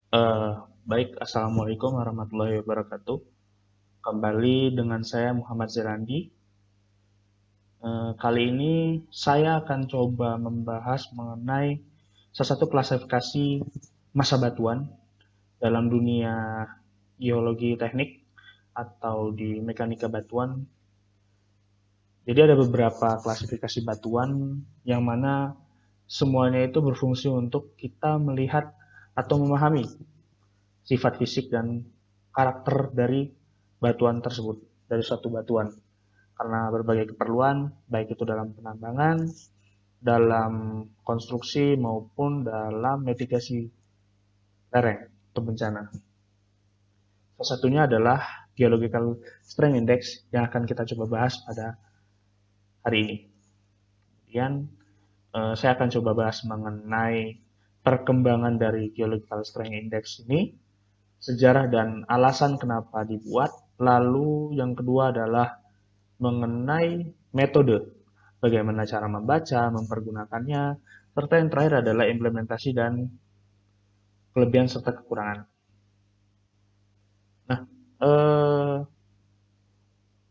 Eh, Baik, Assalamualaikum warahmatullahi wabarakatuh. Kembali dengan saya Muhammad Zirandi. Kali ini saya akan coba membahas mengenai salah satu klasifikasi massa batuan dalam dunia geologi teknik atau di mekanika batuan. Jadi ada beberapa klasifikasi batuan yang mana semuanya itu berfungsi untuk kita melihat atau memahami sifat fisik dan karakter dari batuan tersebut, dari suatu batuan. Karena berbagai keperluan, baik itu dalam penambangan, dalam konstruksi, maupun dalam mitigasi lereng atau bencana. Salah satunya adalah Geological Strength Index yang akan kita coba bahas pada hari ini. Kemudian saya akan coba bahas mengenai perkembangan dari Geological Strength Index ini, sejarah dan alasan kenapa dibuat. Lalu yang kedua adalah mengenai metode, bagaimana cara membaca, mempergunakannya, serta yang terakhir adalah implementasi dan kelebihan serta kekurangan. Nah, eh,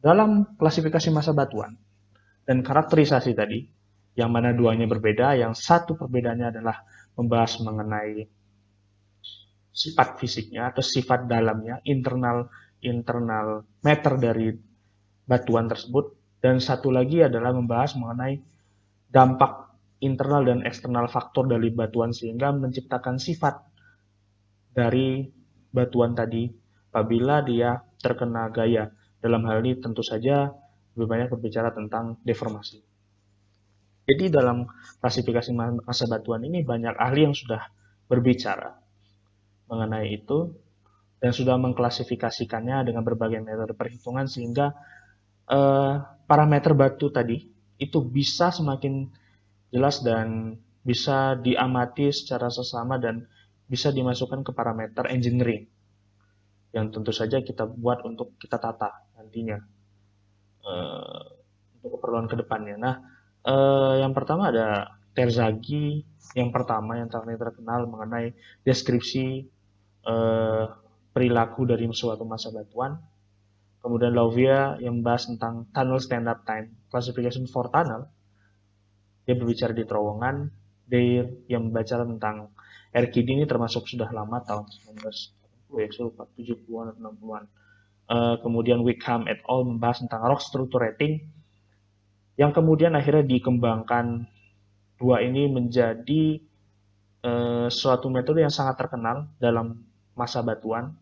dalam klasifikasi massa batuan dan karakterisasi tadi, yang mana duanya berbeda, yang satu perbedaannya adalah membahas mengenai sifat fisiknya atau sifat dalamnya, internal internal meter dari batuan tersebut, dan satu lagi adalah membahas mengenai dampak internal dan eksternal faktor dari batuan sehingga menciptakan sifat dari batuan tadi apabila dia terkena gaya. Dalam hal ini tentu saja lebih banyak berbicara tentang deformasi. Jadi dalam klasifikasi massa batuan ini banyak ahli yang sudah berbicara mengenai itu dan sudah mengklasifikasikannya dengan berbagai metode perhitungan sehingga eh, parameter batu tadi itu bisa semakin jelas dan bisa diamati secara sesama dan bisa dimasukkan ke parameter engineering yang tentu saja kita buat untuk kita tata nantinya eh, untuk keperluan kedepannya. Nah, yang pertama ada Terzaghi, yang pertama yang terkenal mengenai deskripsi eh, perilaku dari suatu massa batuan. Kemudian Lauvia yang membahas tentang tunnel stand-up time, classification for tunnel, dia berbicara di terowongan. Deir yang membaca tentang RKD ini termasuk sudah lama tahun 1980 ya, saya lupa 70-an atau 60-an. Kemudian Wickham et al. Membahas tentang rock structure rating yang kemudian akhirnya dikembangkan dua ini menjadi suatu metode yang sangat terkenal dalam masa batuan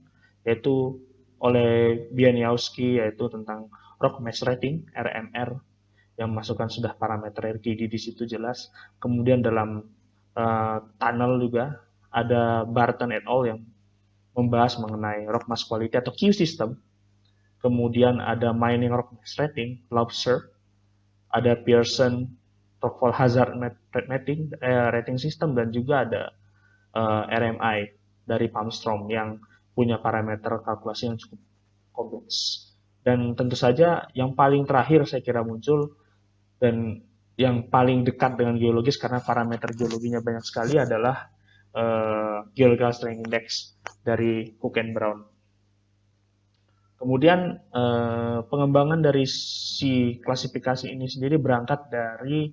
yaitu oleh Bianiawski yaitu tentang rock mass rating RMR yang masukkan sudah parameter RKD di situ jelas. Kemudian dalam tunnel juga ada Barton et al. Yang membahas mengenai rock mass quality atau Q system. Kemudian ada mining rock mass rating, Lobster. Ada Pearson rockfall hazard rating system dan juga ada RMI dari Palmstrom yang punya parameter kalkulasi yang cukup kompleks. Dan tentu saja yang paling terakhir saya kira muncul dan yang paling dekat dengan geologis karena parameter geologinya banyak sekali adalah Geological Strength Index dari Cook and Brown. Kemudian pengembangan dari si klasifikasi ini sendiri berangkat dari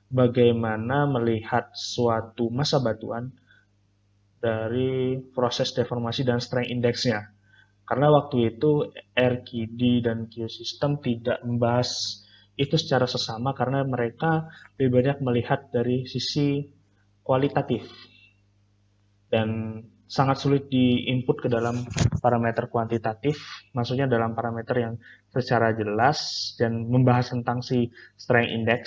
bagaimana melihat suatu massa batuan dari proses deformasi dan strength index-nya. Karena waktu itu RQD dan Q System tidak membahas itu secara sesama karena mereka lebih banyak melihat dari sisi kualitatif dan sangat sulit diinput ke dalam parameter kuantitatif, maksudnya dalam parameter yang secara jelas dan membahas tentang si strength index.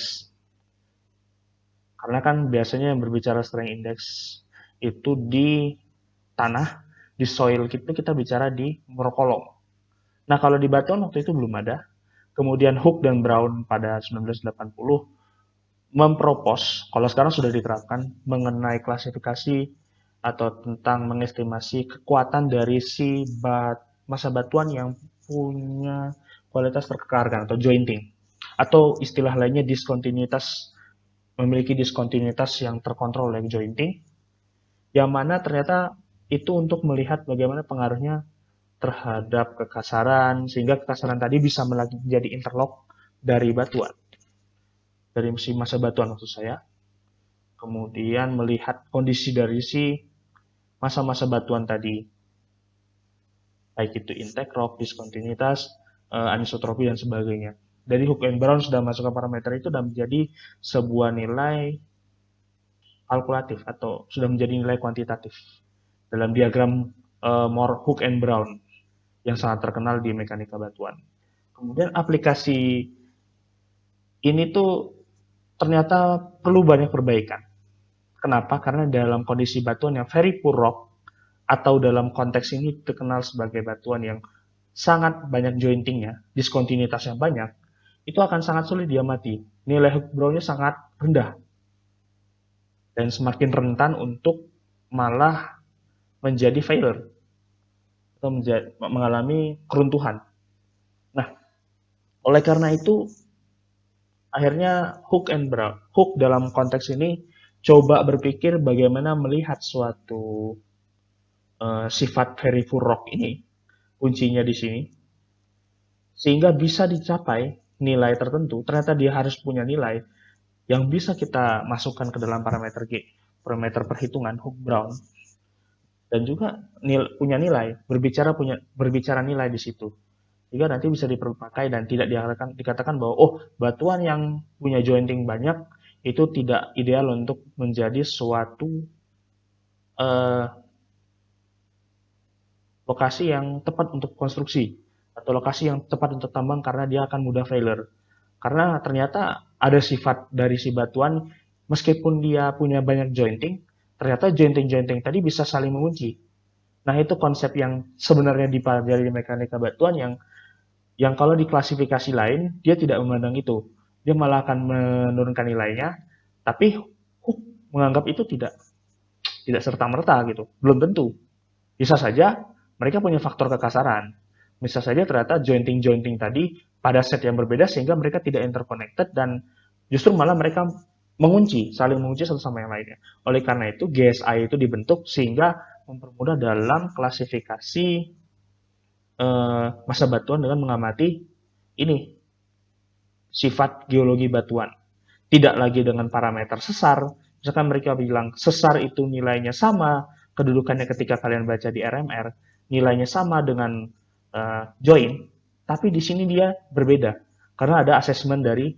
Karena kan biasanya yang berbicara strength index itu di tanah, di soil kita bicara di morkolom. Nah, kalau di batuan waktu itu belum ada. Kemudian Hook dan Brown pada 1980 mempropos, kalau sekarang sudah diterapkan, mengenai klasifikasi atau tentang mengestimasi kekuatan dari si massa batuan yang punya kualitas terkekarkan atau jointing. Atau istilah lainnya diskontinuitas, memiliki diskontinuitas yang terkontrol oleh jointing, yang mana ternyata itu untuk melihat bagaimana pengaruhnya terhadap kekasaran, sehingga kekasaran tadi bisa menjadi interlock dari batuan, dari si massa batuan maksud saya. Kemudian melihat kondisi dari si massa-massa batuan tadi, baik itu intake rock, diskontinuitas, anisotropi, dan sebagainya. Dari Hook and Brown sudah masuk ke parameter itu dan menjadi sebuah nilai kalkulatif atau sudah menjadi nilai kuantitatif dalam diagram Moore, Hook and Brown yang sangat terkenal di mekanika batuan. Kemudian aplikasi ini tuh ternyata perlu banyak perbaikan. Kenapa? Karena dalam kondisi batuan yang very poor rock, atau dalam konteks ini dikenal sebagai batuan yang sangat banyak jointingnya, diskontinuitasnya banyak, itu akan sangat sulit diamati. Nilai Hook Brown-nya sangat rendah dan semakin rentan untuk malah menjadi failure atau mengalami keruntuhan. Nah, oleh karena itu akhirnya Hook dalam konteks ini coba berpikir bagaimana melihat suatu sifat very poor rock ini, kuncinya di sini, sehingga bisa dicapai nilai tertentu. Ternyata dia harus punya nilai yang bisa kita masukkan ke dalam parameter parameter perhitungan Hook Brown, dan juga punya nilai, berbicara nilai di situ. Sehingga nanti bisa dipakai dan tidak dikatakan bahwa batuan yang punya jointing banyak itu tidak ideal untuk menjadi suatu eh, lokasi yang tepat untuk konstruksi atau lokasi yang tepat untuk tambang karena dia akan mudah failure. Karena ternyata ada sifat dari si batuan, meskipun dia punya banyak jointing, ternyata jointing-jointing tadi bisa saling mengunci. Nah, itu konsep yang sebenarnya dipelajari di mekanika batuan yang kalau di klasifikasi lain dia tidak memandang itu. Dia malah akan menurunkan nilainya, tapi menganggap itu tidak serta-merta gitu. Belum tentu. Bisa saja mereka punya faktor kekasaran. Bisa saja ternyata jointing-jointing tadi pada set yang berbeda sehingga mereka tidak interconnected dan justru malah mereka saling mengunci satu sama yang lainnya. Oleh karena itu GSI itu dibentuk sehingga mempermudah dalam klasifikasi massa batuan dengan mengamati ini sifat geologi batuan. Tidak lagi dengan parameter sesar. Misalkan mereka bilang sesar itu nilainya sama, kedudukannya ketika kalian baca di RMR, nilainya sama dengan join, tapi di sini dia berbeda karena ada asesmen dari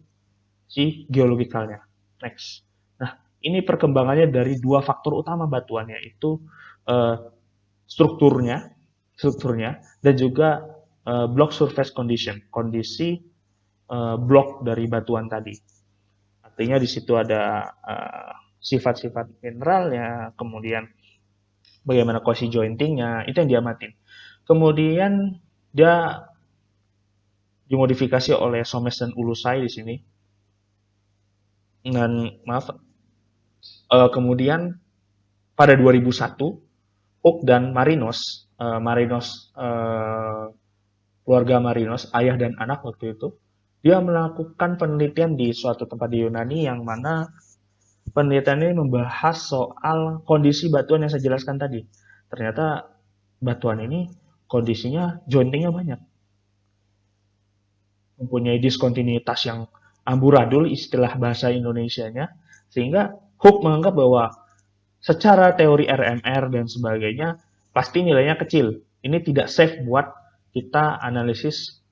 si geologikalnya. Next. Nah, ini perkembangannya dari dua faktor utama batuan, yaitu uh, strukturnya, dan juga block surface condition, kondisi blok dari batuan tadi. Artinya di situ ada sifat-sifat mineralnya, kemudian bagaimana cosi jointingnya, itu yang diamatin. Kemudian dia dimodifikasi oleh Somes dan Ulusai di sini. Dan kemudian pada 2001 Hook dan Marinos, keluarga Marinos, ayah dan anak waktu itu, dia melakukan penelitian di suatu tempat di Yunani yang mana penelitian ini membahas soal kondisi batuan yang saya jelaskan tadi. Ternyata batuan ini kondisinya jointingnya banyak. Mempunyai diskontinuitas yang amburadul, istilah bahasa Indonesianya, sehingga Hook menganggap bahwa secara teori RMR dan sebagainya pasti nilainya kecil. Ini tidak safe buat kita analisis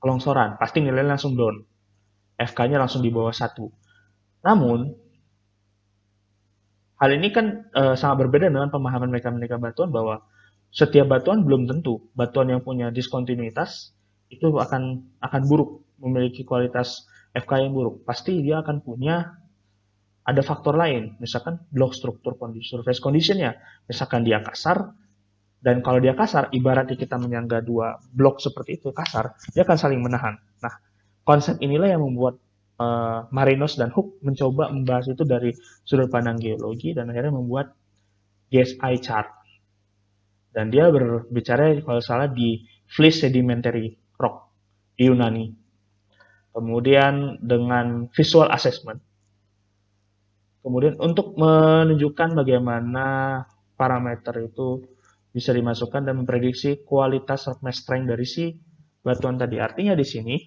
kelongsoran. Pasti nilainya langsung down. FK-nya langsung di bawah 1. Namun, hal ini kan sangat berbeda dengan pemahaman mekanika batuan bahwa setiap batuan belum tentu. Batuan yang punya diskontinuitas itu akan buruk, memiliki kualitas FK yang buruk. Pasti dia akan punya ada faktor lain, misalkan block struktur surface condition-nya. Misalkan dia kasar, dan kalau dia kasar, ibaratnya kita menyangga dua blok seperti itu kasar, dia akan saling menahan. Nah, konsep inilah yang membuat Marinos dan Hook mencoba membahas itu dari sudut pandang geologi dan akhirnya membuat GSI chart. Dan dia berbicara kalau salah di Fleece Sedimentary Rock di Yunani. Kemudian dengan visual assessment. Kemudian untuk menunjukkan bagaimana parameter itu bisa dimasukkan dan memprediksi kualitas rock mass strength dari si batuan tadi. Artinya di sini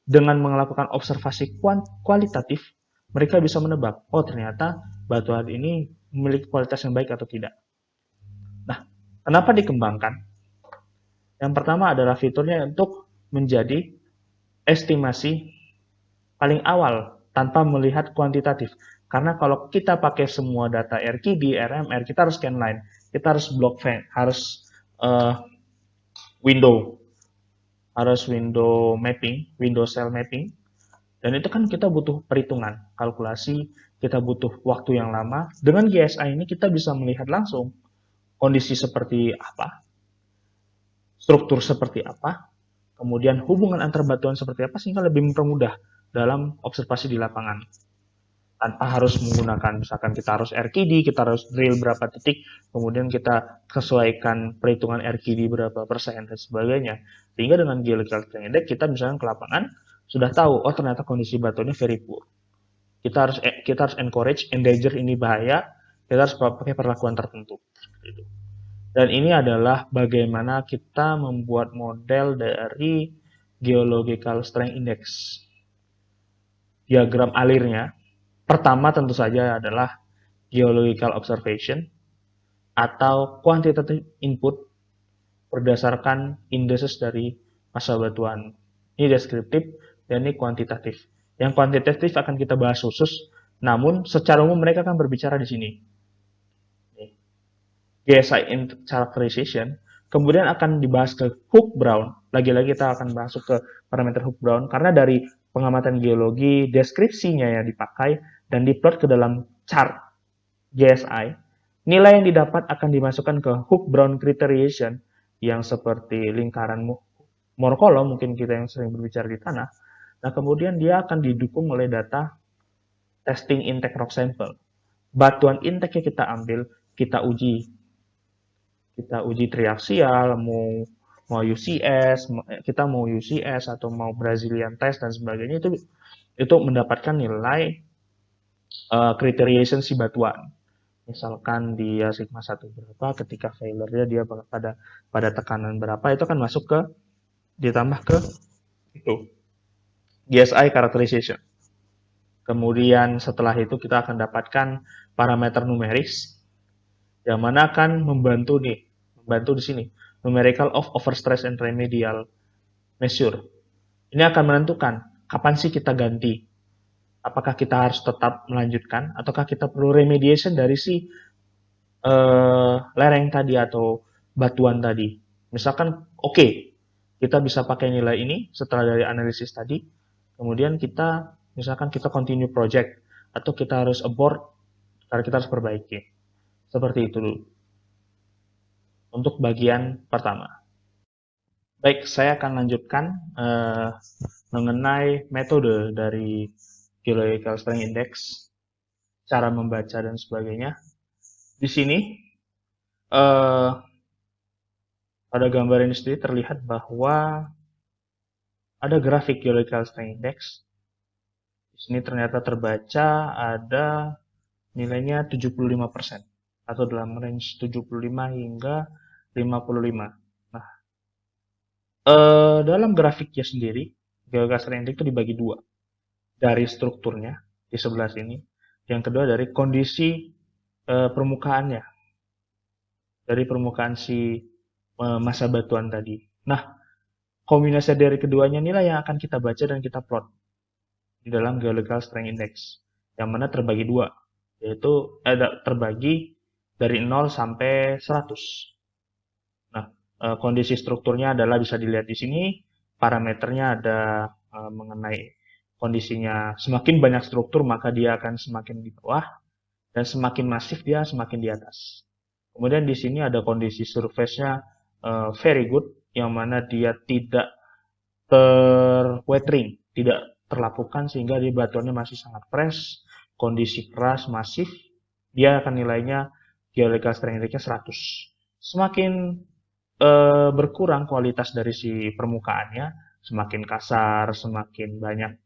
dengan melakukan observasi kualitatif, mereka bisa menebak, oh ternyata batuan ini memiliki kualitas yang baik atau tidak. Nah, kenapa dikembangkan? Yang pertama adalah fiturnya untuk menjadi estimasi paling awal tanpa melihat kuantitatif. Karena kalau kita pakai semua data RQD, RMR, kita harus scanline, kita harus block fan, harus uh, window, mapping, window cell mapping. Dan itu kan kita butuh perhitungan, kalkulasi, kita butuh waktu yang lama. Dengan GSI ini kita bisa melihat langsung kondisi seperti apa, struktur seperti apa, kemudian hubungan antar batuan seperti apa, sehingga lebih mempermudah dalam observasi di lapangan. Tanpa harus menggunakan, misalkan kita harus RQD, kita harus drill berapa titik, kemudian kita sesuaikan perhitungan RQD berapa persen, dan sebagainya. Sehingga dengan Geological Strength Index, kita misalkan ke lapangan, sudah tahu, oh ternyata kondisi batuannya very poor. Kita harus encourage, endanger ini bahaya, kita harus pakai perlakuan tertentu. Dan ini adalah bagaimana kita membuat model dari Geological Strength Index. Diagram alirnya, pertama tentu saja adalah geological observation atau quantitative input berdasarkan indices dari massa batuan. Ini deskriptif dan ini kuantitatif. Yang kuantitatif akan kita bahas khusus, namun secara umum mereka akan berbicara di sini. GSI characterization, kemudian akan dibahas ke Hook-Brown. Lagi-lagi kita akan masuk ke parameter Hook-Brown, karena dari pengamatan geologi, deskripsinya yang dipakai, dan diplot ke dalam chart GSI, nilai yang didapat akan dimasukkan ke Hook-Brown criteriation, yang seperti lingkaran Moore-Coulomb, mungkin kita yang sering berbicara di tanah. Nah, kemudian dia akan didukung oleh data testing intake rock sample. Batuan intake yang kita ambil, kita uji triaksial, mau UCS, kita mau UCS atau mau Brazilian test dan sebagainya, itu mendapatkan nilai criteriation si batuan. Misalkan dia sigma 1 berapa, ketika failure-nya dia pada tekanan berapa, itu akan masuk ke ditambah ke itu GSI characterization. Kemudian setelah itu kita akan dapatkan parameter numeris yang mana akan membantu di sini, numerical of overstress and remedial measure. Ini akan menentukan kapan sih kita ganti. Apakah kita harus tetap melanjutkan ataukah kita perlu remediation dari si lereng tadi atau batuan tadi. Misalkan kita bisa pakai nilai ini setelah dari analisis tadi, kemudian misalkan kita continue project atau kita harus abort karena kita harus perbaiki. Seperti itu dulu untuk bagian pertama. Baik, saya akan lanjutkan mengenai metode dari Geological Strength Index, cara membaca dan sebagainya. Di sini pada gambar ini sendiri terlihat bahwa ada grafik Geological Strength Index. Di sini ternyata terbaca ada nilainya 75% atau dalam range 75 hingga 55. Nah, dalam grafiknya sendiri, Geological Strength Index itu dibagi dua. Dari strukturnya di sebelah sini, yang kedua dari kondisi permukaannya, dari permukaan si massa batuan tadi. Nah, kombinasi dari keduanya inilah yang akan kita baca dan kita plot di dalam Geological Strength Index, yang mana terbagi dua, yaitu terbagi dari 0 sampai 100. Nah, kondisi strukturnya adalah bisa dilihat di sini, parameternya ada mengenai kondisinya semakin banyak struktur maka dia akan semakin di bawah, dan semakin masif dia semakin di atas. Kemudian di sini ada kondisi surface-nya very good, yang mana dia tidak terwetering, tidak terlapukan sehingga di batuannya masih sangat fresh, kondisi keras, masif, dia akan nilainya Geological Strength Index-nya 100. Semakin berkurang kualitas dari si permukaannya, semakin kasar, semakin banyak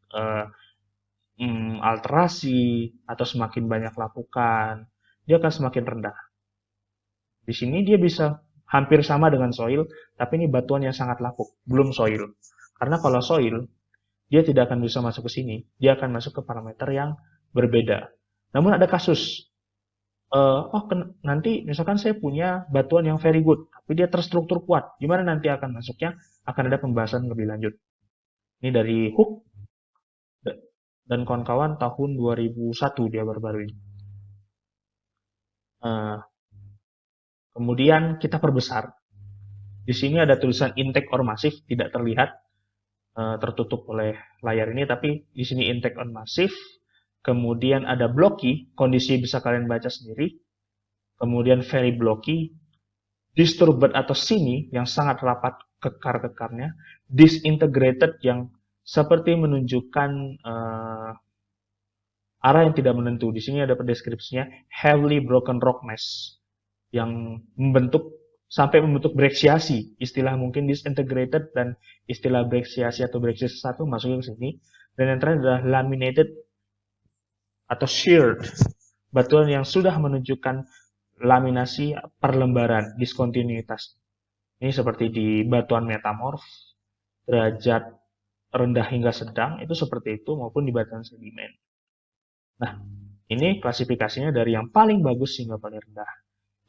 alterasi, atau semakin banyak lapukan, dia akan semakin rendah. Di sini dia bisa hampir sama dengan soil, tapi ini batuan yang sangat lapuk, belum soil. Karena kalau soil, dia tidak akan bisa masuk ke sini, dia akan masuk ke parameter yang berbeda. Namun ada kasus, nanti misalkan saya punya batuan yang very good, tapi dia terstruktur kuat, gimana nanti akan masuknya? Akan ada pembahasan lebih lanjut. Ini dari Hook dan kawan-kawan tahun 2001 dia baru-baru ini. Eh, Kemudian kita perbesar. Di sini ada tulisan intake or massive, tidak terlihat, tertutup oleh layar ini, tapi di sini intake on massive. Kemudian ada blocky, kondisi bisa kalian baca sendiri. Kemudian very blocky, disturbed atau sini yang sangat rapat kekar-kekarnya, disintegrated yang seperti menunjukkan arah yang tidak menentu. Di sini ada deskripsinya heavily broken rock mass yang sampai membentuk breksiasi. Istilah mungkin disintegrated dan istilah breksiasi atau breksiasi satu masuknya ke sini. Dan yang terakhir adalah laminated atau sheared, batuan yang sudah menunjukkan laminasi perlembaran, diskontinuitas. Ini seperti di batuan metamorf, derajat rendah hingga sedang, itu seperti itu, maupun di batuan sedimen. Nah, ini klasifikasinya dari yang paling bagus hingga paling rendah.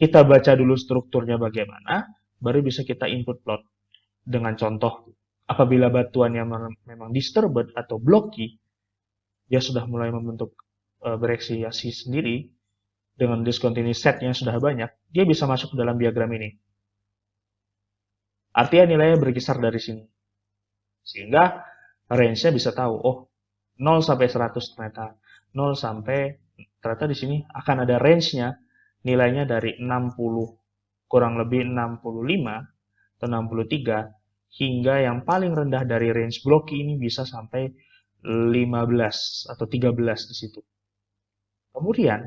Kita baca dulu strukturnya bagaimana, baru bisa kita input plot dengan contoh. Apabila batuannya memang disturbed atau blocky, dia sudah mulai membentuk bereksiasi sendiri dengan discontinuous set yang sudah banyak, dia bisa masuk ke dalam diagram ini. Artinya nilainya berkisar dari sini. Sehingga range-nya bisa tahu, oh 0 sampai 100 ternyata. 0 sampai ternyata di sini akan ada range-nya, nilainya dari 60 kurang lebih 65 atau 63 hingga yang paling rendah dari range blocky ini bisa sampai 15 atau 13 di situ. Kemudian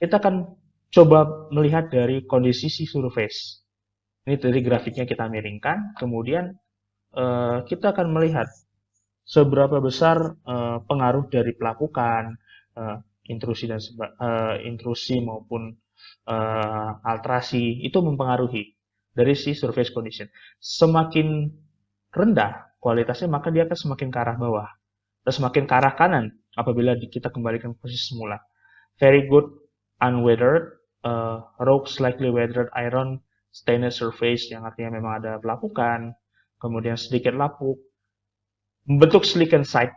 kita akan coba melihat dari kondisi si surface. Ini dari grafiknya kita miringkan, kemudian kita akan melihat seberapa besar pengaruh dari pelapukan, intrusi maupun alterasi itu mempengaruhi dari si surface condition. Semakin rendah kualitasnya, maka dia akan semakin ke arah bawah dan semakin ke arah kanan apabila kita kembalikan ke posisi semula. Very good unweathered, rock slightly weathered iron stainless surface yang artinya memang ada pelapukan, kemudian sedikit lapuk, membentuk slickenite.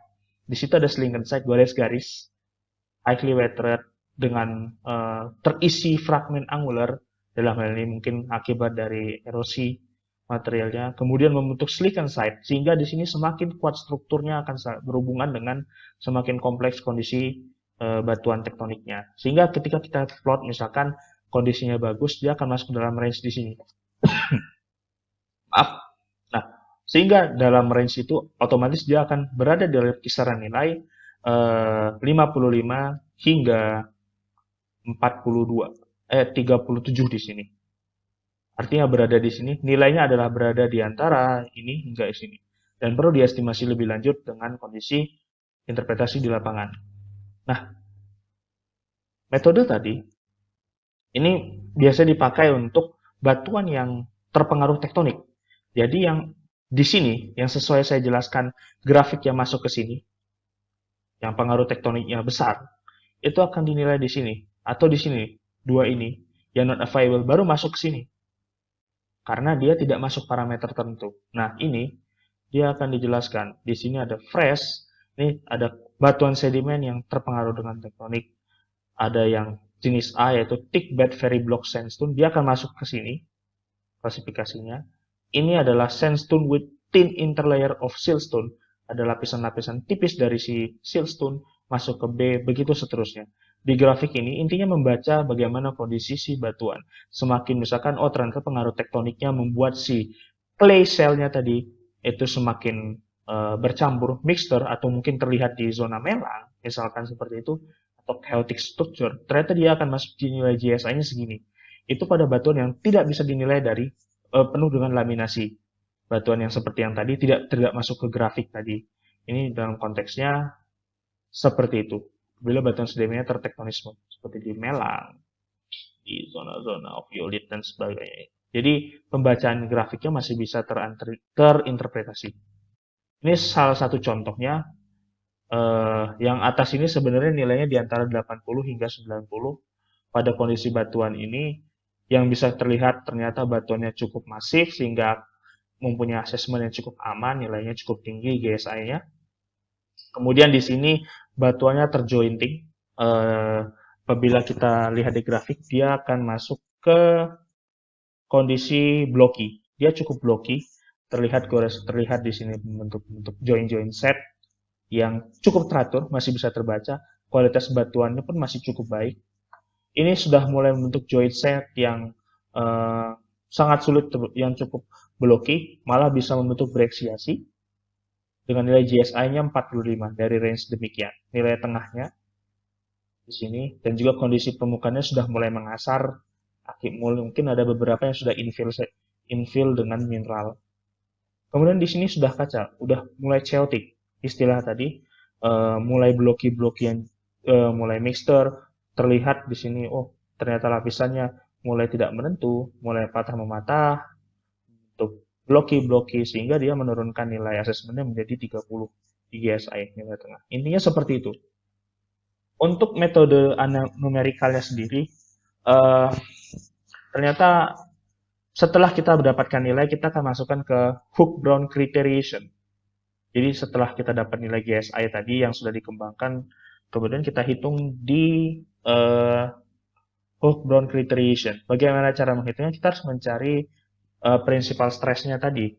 Di situ ada slickenite garis-garis, highly weathered dengan terisi fragmen angular, dalam hal ini mungkin akibat dari erosi materialnya, kemudian membentuk slickenite, sehingga di sini semakin kuat strukturnya akan berhubungan dengan semakin kompleks kondisi batuan tektoniknya. Sehingga ketika kita plot misalkan kondisinya bagus, dia akan masuk dalam range di sini. Maaf. Nah, sehingga dalam range itu otomatis dia akan berada di kisaran nilai 55 hingga 37 di sini. Artinya berada di sini, nilainya adalah berada di antara ini hingga sini. Dan perlu diestimasi lebih lanjut dengan kondisi interpretasi di lapangan. Nah, metode tadi ini biasa dipakai untuk batuan yang terpengaruh tektonik. Jadi yang di sini, yang sesuai saya jelaskan grafik yang masuk ke sini, yang pengaruh tektoniknya besar, itu akan dinilai di sini. Atau di sini, dua ini, yang not available baru masuk ke sini. Karena dia tidak masuk parameter tertentu. Nah, ini dia akan dijelaskan. Di sini ada fresh, ini ada batuan sedimen yang terpengaruh dengan tektonik. Ada yang jenis A yaitu thick bed very block sandstone, dia akan masuk ke sini klasifikasinya. Ini adalah sandstone with thin interlayer of siltstone, ada lapisan-lapisan tipis dari si siltstone masuk ke B, begitu seterusnya. Di grafik ini intinya membaca bagaimana kondisi si batuan. Semakin misalkan ternyata pengaruh tektoniknya membuat si clay cell-nya tadi itu semakin bercampur mixture atau mungkin terlihat di zona melang, misalkan seperti itu, atau chaotic structure, ternyata dia akan masuk di nilai JSI-nya segini. Itu pada batuan yang tidak bisa dinilai dari penuh dengan laminasi. Batuan yang seperti yang tadi tidak masuk ke grafik tadi. Ini dalam konteksnya seperti itu. Bila batuan sedimennya tertektonisme, seperti di melang, di zona-zona oviolit dan sebagainya. Jadi pembacaan grafiknya masih bisa terinterpretasi. Ini salah satu contohnya. Yang atas ini sebenarnya nilainya di antara 80 hingga 90. Pada kondisi batuan ini yang bisa terlihat ternyata batuannya cukup masif sehingga mempunyai asesmen yang cukup aman, nilainya cukup tinggi GSI-nya. Kemudian di sini batuannya terjointing. Apabila kita lihat di grafik, dia akan masuk ke kondisi blocky. Dia cukup blocky, terlihat di sini bentuk join-join set yang cukup teratur, masih bisa terbaca. Kualitas batuannya pun masih cukup baik. Ini sudah mulai membentuk joint set yang sangat sulit, yang cukup blocky, malah bisa membentuk breksiasi dengan nilai GSI-nya 45 dari range demikian. Nilai tengahnya di sini, dan juga kondisi permukaannya sudah mulai mengasar. Mungkin ada beberapa yang sudah infill dengan mineral. Kemudian di sini sudah kaca, udah mulai chaotic. Istilah tadi mulai blocky-blocky yang mulai mixture, terlihat di sini, oh ternyata lapisannya mulai tidak menentu, mulai patah mematah, untuk blocky-blocky sehingga dia menurunkan nilai asesmennya menjadi 30 di GSI nilai tengah. Intinya seperti itu. Untuk metode numerikalnya sendiri, ternyata setelah kita mendapatkan nilai, kita akan masukkan ke Hooke-Brown criterion. Jadi setelah kita dapat nilai GSI tadi yang sudah dikembangkan, kemudian kita hitung di Hooke-Brown criterion. Bagaimana cara menghitungnya? Kita harus mencari principal stress-nya tadi.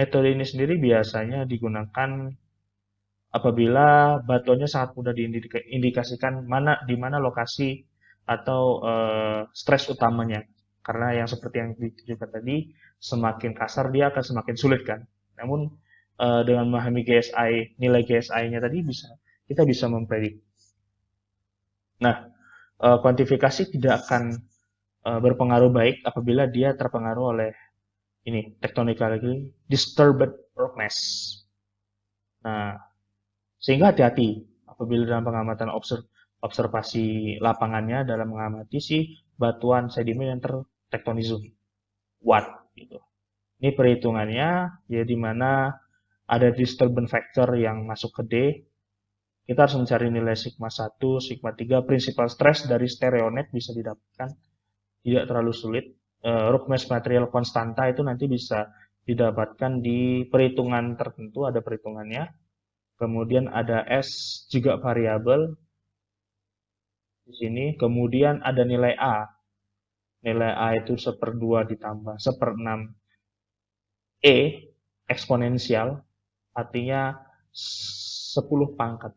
Metode ini sendiri biasanya digunakan apabila batuannya sangat mudah diindikasikan di mana lokasi atau stres utamanya. Karena yang seperti yang ditunjukkan tadi, semakin kasar dia akan semakin sulit kan. Namun dengan memahami GSI, nilai GSI-nya tadi kita bisa memprediksi. Nah, kuantifikasi tidak akan berpengaruh baik apabila dia terpengaruh oleh ini tectonically disturbed rock mass. Nah, sehingga hati-hati apabila dalam pengamatan observasi lapangannya dalam mengamati si batuan sedimen yang tertektonisme. Watt gitu. Ini perhitungannya ya di mana ada disturbance factor yang masuk ke D. Kita harus mencari nilai sigma 1, sigma 3, principal stress dari stereonet bisa didapatkan. Tidak terlalu sulit. Rock mass material konstanta itu nanti bisa didapatkan di perhitungan tertentu, ada perhitungannya. Kemudian ada S juga variabel di sini. Kemudian ada nilai A. Nilai A itu 1/2 ditambah 1/6 E eksponensial, artinya 10 pangkat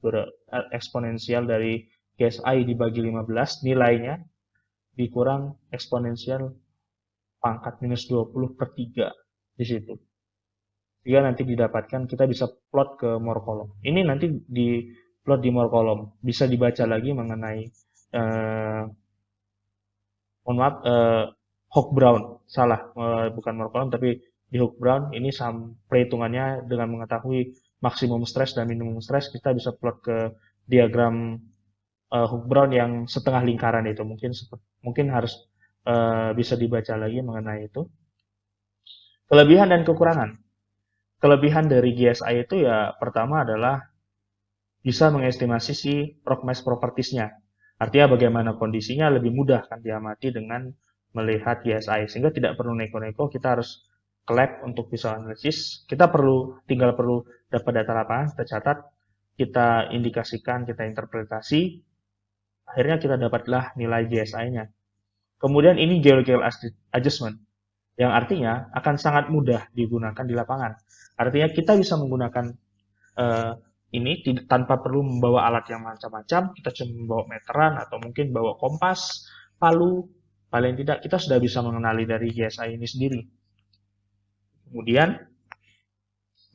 eksponensial dari GSI dibagi 15 nilainya dikurang eksponensial pangkat minus 20/3 di situ. Jika nanti didapatkan, kita bisa plot ke Moore column. Ini nanti di plot di Moore column. Bisa dibaca lagi mengenai Hooke-Brown. Salah, bukan Moore column, tapi di Hooke-Brown ini perhitungannya dengan mengetahui maksimum stress dan minimum stress, kita bisa plot ke diagram Hooke-Brown yang setengah lingkaran itu. Mungkin harus bisa dibaca lagi mengenai itu. Kelebihan dan kekurangan. Kelebihan dari GSI itu ya pertama adalah bisa mengestimasi si rock mass properties-nya. Artinya bagaimana kondisinya lebih mudah kan diamati dengan melihat GSI, sehingga tidak perlu neko-neko, kita harus ke lab untuk bisa analisis. Kita tinggal perlu dapat data lapangan, kita catat, kita indikasikan, kita interpretasi, akhirnya kita dapatlah nilai GSI-nya. Kemudian ini geological adjustment, yang artinya akan sangat mudah digunakan di lapangan. Artinya kita bisa menggunakan ini tanpa perlu membawa alat yang macam-macam, kita cuma membawa meteran atau mungkin bawa kompas, palu, paling tidak kita sudah bisa mengenali dari GSI ini sendiri. Kemudian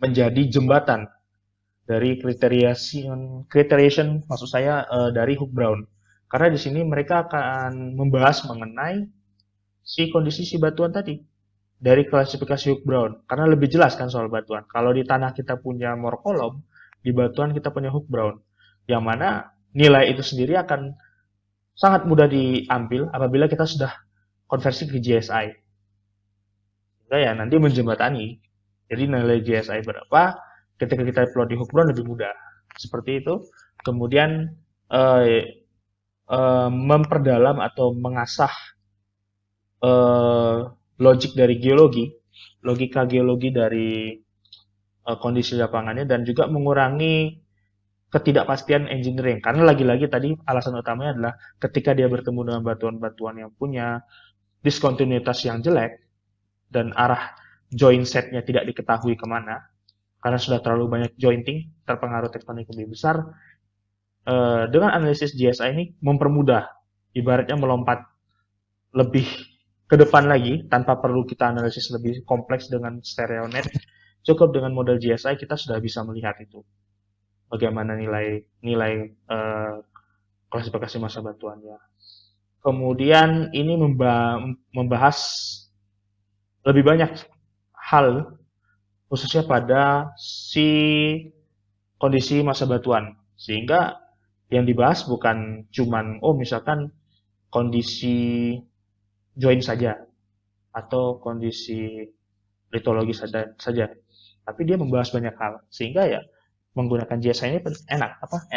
menjadi jembatan dari criterion maksud saya dari Hooke-Brown. Karena di sini mereka akan membahas mengenai si kondisi si batuan tadi dari klasifikasi Hooke-Brown. Karena lebih jelas kan soal batuan. Kalau di tanah kita punya Moore column, di batuan kita punya Hooke-Brown. Yang mana nilai itu sendiri akan sangat mudah diambil apabila kita sudah konversi ke GSI. Sehingga ya nanti menjembatani. Jadi nilai GSI berapa, ketika kita upload di Hookbron lebih mudah. Seperti itu. Kemudian memperdalam atau mengasah logik dari geologi, logika geologi dari kondisi lapangannya, dan juga mengurangi ketidakpastian engineering. Karena lagi-lagi tadi alasan utamanya adalah ketika dia bertemu dengan batuan-batuan yang punya diskontinuitas yang jelek dan arah joint setnya tidak diketahui kemana, karena sudah terlalu banyak jointing, terpengaruh tektonik lebih besar, dengan analisis GSI ini mempermudah, ibaratnya melompat lebih ke depan lagi tanpa perlu kita analisis lebih kompleks dengan stereo net. Cukup dengan model GSI kita sudah bisa melihat itu bagaimana nilai klasifikasi massa batuannya. Kemudian ini membahas lebih banyak hal khususnya pada si kondisi massa batuan, sehingga yang dibahas bukan cuman misalkan kondisi join saja atau kondisi litologi saja, tapi dia membahas banyak hal, sehingga ya menggunakan GSI ini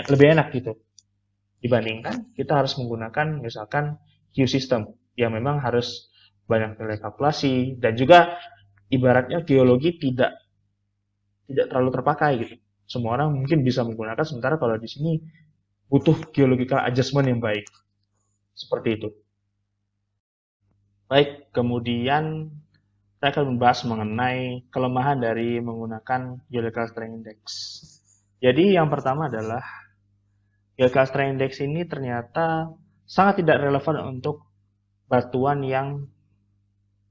lebih enak gitu dibandingkan kita harus menggunakan misalkan Q system yang memang harus banyak nilai kalkulasi, dan juga ibaratnya geologi tidak terlalu terpakai gitu. Semua orang mungkin bisa menggunakan, sementara kalau di sini butuh geological adjustment yang baik. Seperti itu. Baik, kemudian saya akan membahas mengenai kelemahan dari menggunakan Geological Strength Index. Jadi yang pertama adalah Geological Strength Index ini ternyata sangat tidak relevan untuk batuan yang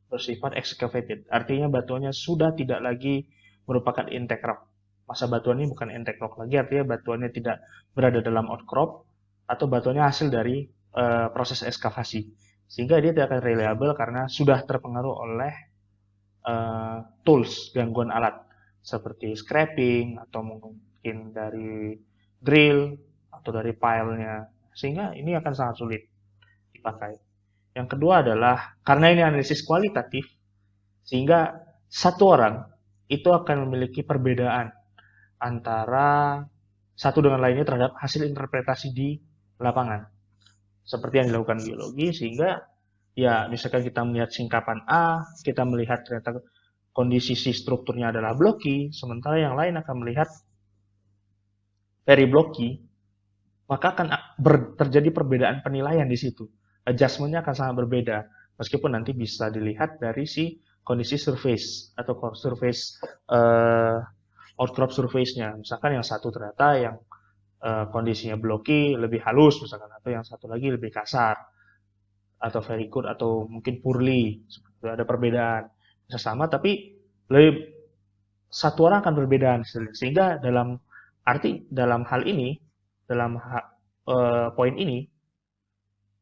bersifat excavated. Artinya batuannya sudah tidak lagi merupakan intake rock. Masa batuan ini bukan intake rock lagi, artinya batuannya tidak berada dalam outcrop atau batuannya hasil dari proses ekskavasi. Sehingga dia tidak akan reliable karena sudah terpengaruh oleh tools, gangguan alat seperti scraping atau mungkin dari drill atau dari pilenya, sehingga ini akan sangat sulit dipakai. Yang kedua adalah karena ini analisis kualitatif, sehingga satu orang itu akan memiliki perbedaan antara satu dengan lainnya terhadap hasil interpretasi di lapangan seperti yang dilakukan geologi, sehingga ya misalkan kita melihat singkapan A, kita melihat ternyata kondisi si strukturnya adalah blocky, sementara yang lain akan melihat very blocky, maka akan terjadi perbedaan penilaian di situ. Adjustment-nya akan sangat berbeda, meskipun nanti bisa dilihat dari si kondisi surface atau surface outcrop surface-nya. Misalkan yang satu ternyata yang kondisinya blocky lebih halus misalkan, atau yang satu lagi lebih kasar, atau very good atau mungkin poorly, ada perbedaan. Bisa sama tapi lebih satu orang akan berbeda, sehingga dalam hal ini, dalam poin ini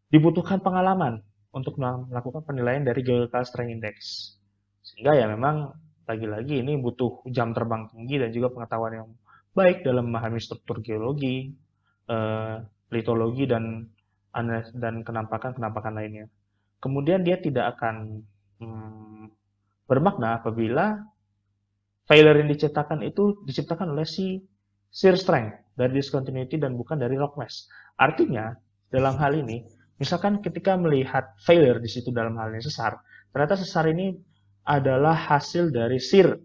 dibutuhkan pengalaman untuk melakukan penilaian dari Geological Strength Index, sehingga ya memang lagi-lagi ini butuh jam terbang tinggi dan juga pengetahuan yang baik dalam memahami struktur geologi, litologi, dan kenampakan lainnya. Kemudian dia tidak akan bermakna apabila failure yang diciptakan oleh si shear strength dari discontinuity dan bukan dari rock mass. Artinya dalam hal ini, misalkan ketika melihat failure di situ dalam hal ini sesar, ternyata sesar ini adalah hasil dari shear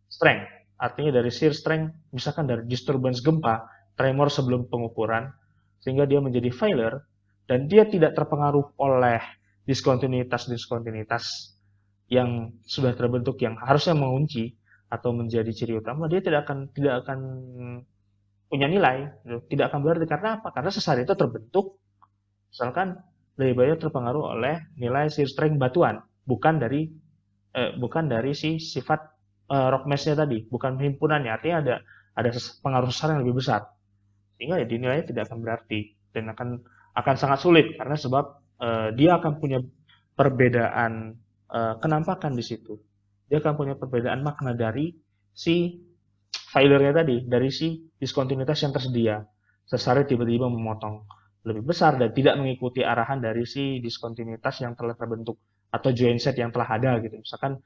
strength. Artinya dari shear strength, misalkan dari disturbance gempa, tremor sebelum pengukuran, sehingga dia menjadi failure, dan dia tidak terpengaruh oleh diskontinuitas yang sudah terbentuk yang harusnya mengunci atau menjadi ciri utama, dia tidak akan punya nilai, tidak akan berarti. Karena apa? Karena sesar itu terbentuk misalkan lebih banyak terpengaruh oleh nilai shear strength batuan, bukan dari si sifat rock mass-nya tadi, bukan himpunannya. Artinya ada pengaruh sesar yang lebih besar, sehingga ya dinilainya tidak akan berarti dan akan sangat sulit karena sebab dia akan punya perbedaan kenampakan di situ. Dia akan punya perbedaan makna dari si failure-nya tadi, dari si diskontinuitas yang tersedia. Sesarnya tiba-tiba memotong. lebih besar dan tidak mengikuti arahan dari si diskontinuitas yang telah terbentuk atau join set yang telah ada gitu. Misalkan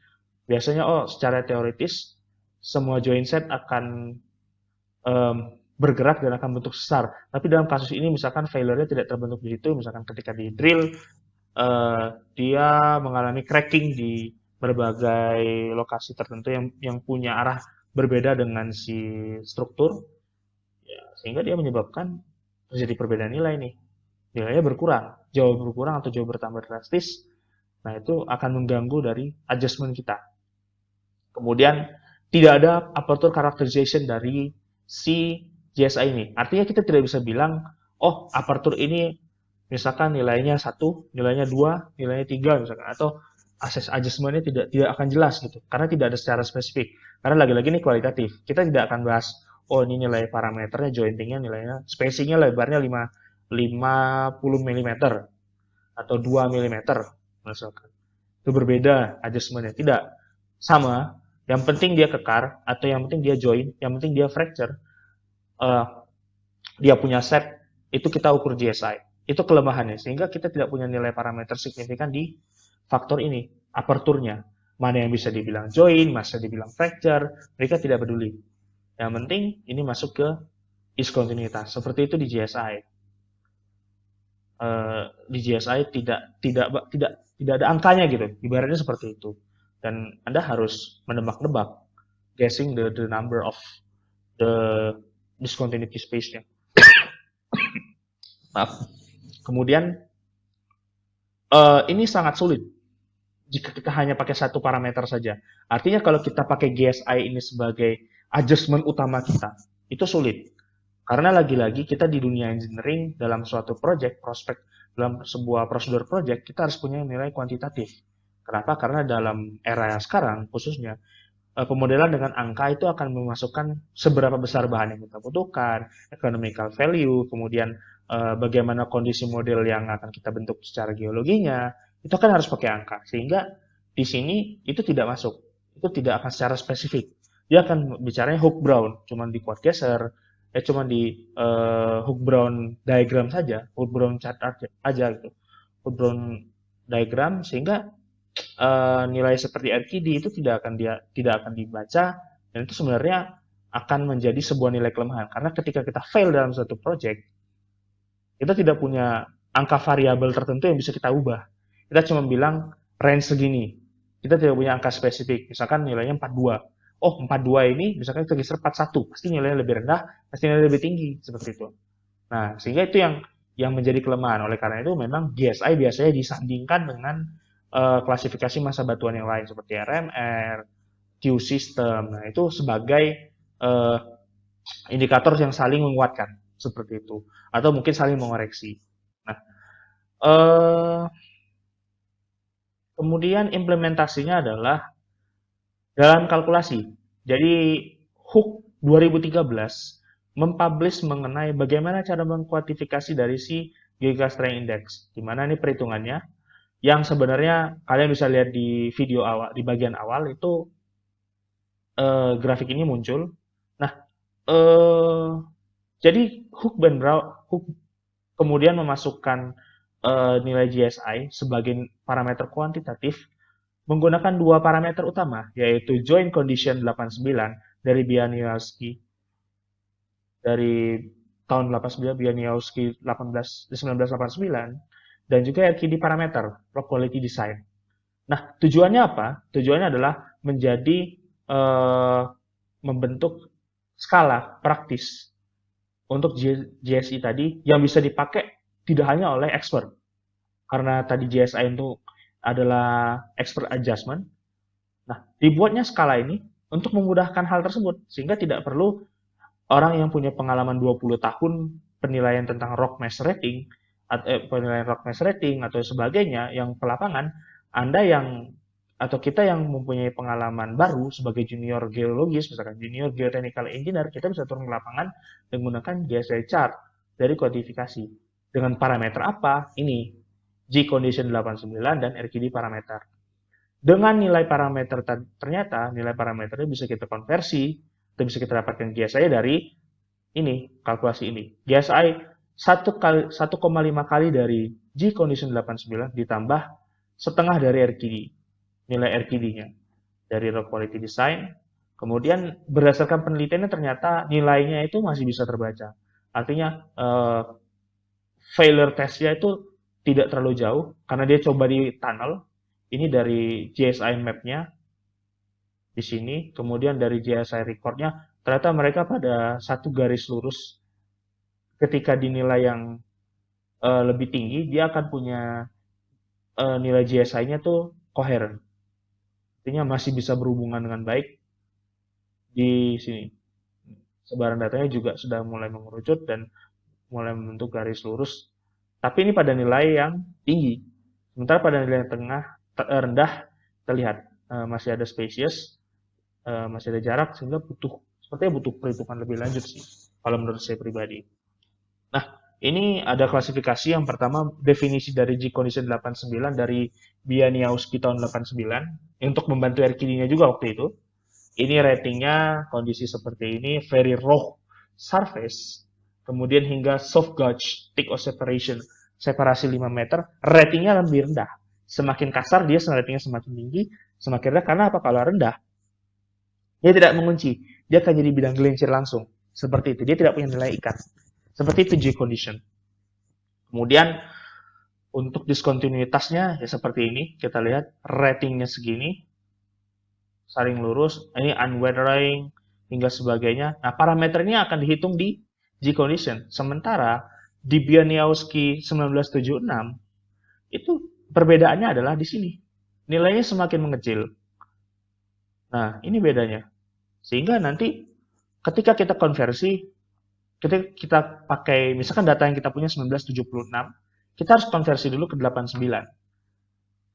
biasanya secara teoritis semua join set akan bergerak dan akan bentuk sesar. Tapi dalam kasus ini misalkan failure-nya tidak terbentuk di situ, misalkan ketika di drill dia mengalami cracking di berbagai lokasi tertentu yang punya arah berbeda dengan si struktur, ya, sehingga dia menyebabkan terjadi perbedaan nilai nih. Nilainya berkurang, jauh berkurang atau jauh bertambah drastis. Nah, itu akan mengganggu dari adjustment kita. Kemudian tidak ada aperture characterization dari si GSI ini. Artinya kita tidak bisa bilang, oh aperture ini misalkan nilainya 1, nilainya 2, nilainya 3 misalkan, atau akses adjustment-nya tidak akan jelas gitu. Karena tidak ada secara spesifik. Karena lagi-lagi ini kualitatif. Kita tidak akan bahas, oh ini nilai parameternya, jointingnya, nilainya, spacingnya lebarnya 50 mm atau 2 mm misalkan. Itu berbeda adjustment-nya. Tidak. Sama, yang penting dia kekar, atau yang penting dia join, yang penting dia fracture, dia punya set, itu kita ukur GSI. Itu kelemahannya, sehingga kita tidak punya nilai parameter signifikan di faktor ini, aperturnya. Mana yang bisa dibilang join, bisa dibilang fracture, mereka tidak peduli. Yang penting ini masuk ke diskontinuitas. Seperti itu di GSI. Di GSI tidak ada angkanya gitu, ibaratnya seperti itu. Dan Anda harus menebak-nebak, guessing the number of the discontinuity space-nya. Maaf. Kemudian ini sangat sulit jika kita hanya pakai satu parameter saja. Artinya kalau kita pakai GSI ini sebagai adjustment utama kita, itu sulit. Karena lagi-lagi kita di dunia engineering dalam suatu prospek dalam sebuah prosedur project, kita harus punya nilai kuantitatif. Kenapa? Karena dalam era yang sekarang khususnya pemodelan dengan angka itu akan memasukkan seberapa besar bahan yang kita butuhkan, economical value, kemudian bagaimana kondisi model yang akan kita bentuk secara geologinya, itu kan harus pakai angka. Sehingga di sini itu tidak masuk, itu tidak akan secara spesifik. Dia akan bicaranya Hook-Brown, cuma di quadgasser, cuma di Hook-Brown diagram saja, Hook-Brown chart aja gitu, Hook-Brown diagram, sehingga nilai seperti RQD itu tidak akan dibaca, dan itu sebenarnya akan menjadi sebuah nilai kelemahan karena ketika kita fail dalam suatu project, kita tidak punya angka variabel tertentu yang bisa kita ubah. Kita cuma bilang range segini, kita tidak punya angka spesifik, misalkan nilainya 42. Oh 42 ini misalkan kita geser 41, pasti nilainya lebih rendah, pasti nilainya lebih tinggi, seperti itu. Nah, sehingga itu yang menjadi kelemahan. Oleh karena itu memang GSI biasanya disandingkan dengan klasifikasi massa batuan yang lain seperti RMR, Q system. Nah, itu sebagai indikator yang saling menguatkan seperti itu, atau mungkin saling mengoreksi. Nah, kemudian implementasinya adalah dalam kalkulasi. Jadi Hook 2013 mempublish mengenai bagaimana cara mengkuantifikasi dari si Giga Strength Index. Di mana ini perhitungannya? Yang sebenarnya kalian bisa lihat di video awal, di bagian awal itu grafik ini muncul. Nah, jadi Hook kemudian memasukkan nilai GSI sebagai parameter kuantitatif menggunakan dua parameter utama, yaitu joint condition 89 dari Bianiawski dari tahun 89, Bianiawski 1989, dan juga RQD parameter, rock quality design. Nah, tujuannya apa? Tujuannya adalah menjadi membentuk skala praktis untuk GSI tadi yang bisa dipakai tidak hanya oleh expert. Karena tadi GSI itu adalah expert adjustment. Nah, dibuatnya skala ini untuk memudahkan hal tersebut sehingga tidak perlu orang yang punya pengalaman 20 tahun penilaian tentang rock mass rating atau sebagainya yang pelapangan, Anda yang atau kita yang mempunyai pengalaman baru sebagai junior geologis, misalkan junior geotechnical engineer, kita bisa turun ke lapangan dan menggunakan GSI chart dari kuantifikasi. Dengan parameter apa? Ini, G condition 89 dan RQD parameter. Dengan nilai parameter ternyata nilai parameternya bisa kita konversi, kita bisa kita dapatkan GSI dari ini, kalkulasi ini. GSI 1,5 kali dari G condition 89 ditambah setengah dari RQD, nilai RQD-nya dari rock quality design. Kemudian berdasarkan penelitiannya ternyata nilainya itu masih bisa terbaca. Artinya failure testnya itu tidak terlalu jauh karena dia coba di tunnel. Ini dari GSI map-nya di sini, kemudian dari GSI record-nya ternyata mereka pada satu garis lurus. Ketika dinilai yang lebih tinggi, dia akan punya nilai GSI-nya tuh koheren. Artinya masih bisa berhubungan dengan baik di sini. Sebaran datanya juga sudah mulai mengerucut dan mulai membentuk garis lurus. Tapi ini pada nilai yang tinggi. Sementara pada nilai yang rendah terlihat masih ada species, masih ada jarak sehingga sepertinya butuh perhitungan lebih lanjut sih kalau menurut saya pribadi. Nah, ini ada klasifikasi yang pertama definisi dari G condition 89 dari Bianiawski tahun 89 untuk membantu RQD-nya juga waktu itu. Ini ratingnya kondisi seperti ini, very raw surface, kemudian hingga soft gauge thick of separation, separasi 5 meter, ratingnya lebih rendah. Semakin kasar dia ratingnya semakin tinggi, semakin rendah. Karena apa? Kalau rendah, dia tidak mengunci, dia akan jadi bidang gelincir langsung. Seperti itu, dia tidak punya nilai ikat. Seperti itu G condition. Kemudian untuk diskontinuitasnya ya seperti ini, kita lihat ratingnya segini, saling lurus, ini unweathering, hingga sebagainya. Nah, parameternya akan dihitung di G condition. Sementara di Bianiawski 1976, itu perbedaannya adalah di sini. Nilainya semakin mengecil. Nah, ini bedanya. Sehingga nanti ketika kita konversi, ketika kita pakai, misalkan data yang kita punya 1976, kita harus konversi dulu ke 89.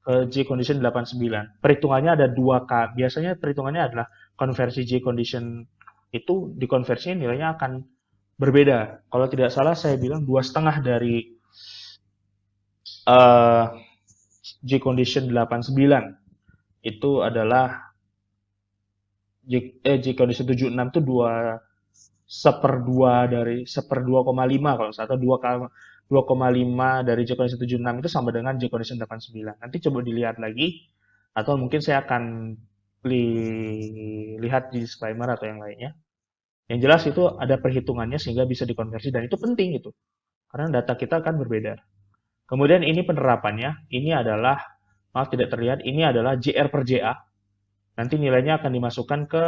J condition 89. Perhitungannya ada 2K. Biasanya perhitungannya adalah konversi J condition itu dikonversi nilainya akan berbeda. Kalau tidak salah saya bilang 2,5 dari J condition 89 itu adalah J condition 76 itu 2/2 dari 1/2,5 kalau atau 2,5 dari J condition 76 itu sama dengan J condition 89. Nanti coba dilihat lagi atau mungkin saya akan lihat di disclaimer atau yang lainnya. Yang jelas itu ada perhitungannya sehingga bisa dikonversi dan itu penting itu. Karena data kita akan berbeda. Kemudian ini penerapannya, ini adalah maaf tidak terlihat, ini adalah JR per JA. Nanti nilainya akan dimasukkan ke